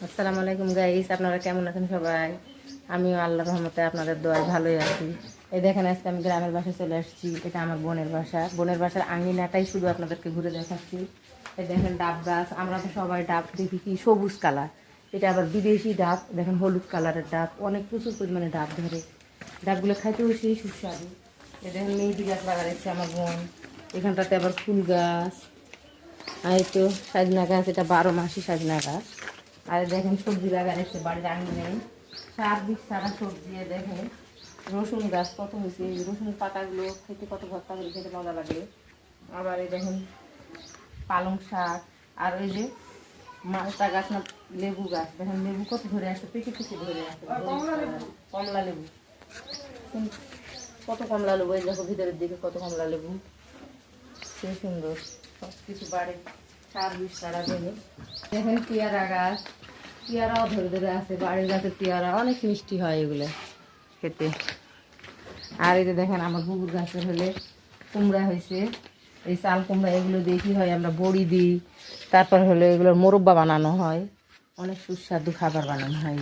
আসসালামু আলাইকুম গাইস, আপনারা কেমন আছেন সবাই? আমিও আল্লাহর রহমতে আপনাদের দোয়ায় ভালোই আছি। এই দেখেন, আজকে আমি গ্রামের বাসায় চলে আসছি। এটা আমার বোনের বাসা। বোনের বাসার আঙিনাটাই শুধু আপনাদেরকে ঘুরে দেখাচ্ছি। এই দেখেন ডাব গাছ। আমরা তো সবাই ডাব দেখি কি সবুজ কালার, এটা আবার বিদেশি ডাব। দেখেন হলুদ কালারের ডাব, অনেক প্রচুর পরিমাণে ডাব ধরে। ডাবগুলো খাইতেও সেই সুস্বাদু। এই দেখেন মেহেদি গাছ লাগা রেখেছে আমার বোন। এখানটাতে আবার ফুল গাছ, আর এই তো সজনা গাছ, এটা 12 মাসি সজনা গাছ। আর দেখেন সবজি লাগা রেখেছে বাড়ির আঙিনে, সার দিক সারা সবজি। দেখেন রসুন গাছ কত হয়েছে, এই রসুনের পাতাগুলো খেতে কত ভর্তা করে খেতে মজা লাগে। আবার এই দেখেন পালং শাক, আর ওই যে মালটা গাছ না, লেবু গাছ। দেখেন লেবু কত ধরে আসছে, পেকে পেকে ধরে আসছে। কমলা লেবু, কত কমলা লেবু, এই দেখো ভিতরের দিকে কত কমলা লেবু, সে সুন্দর। সব কিছু বাড়ি সার বিষ সারা দেবে। দেখেন পেয়ারা গাছ, পেয়ারাও ধরে ধরে আছে। বাড়ির গাছের পেয়ারা অনেক মিষ্টি হয় এগুলো খেতে। আর এই যে দেখেন আমার বুবুর গাছের হলে কুমড়া হয়েছে, এই চাল কুমড়া। এগুলো দিয়ে কী হয়, আমরা বড়ি দিই, তারপর হলে এগুলোর মোরব্বা বানানো হয়, অনেক সুস্বাদু খাবার বানানো হয়।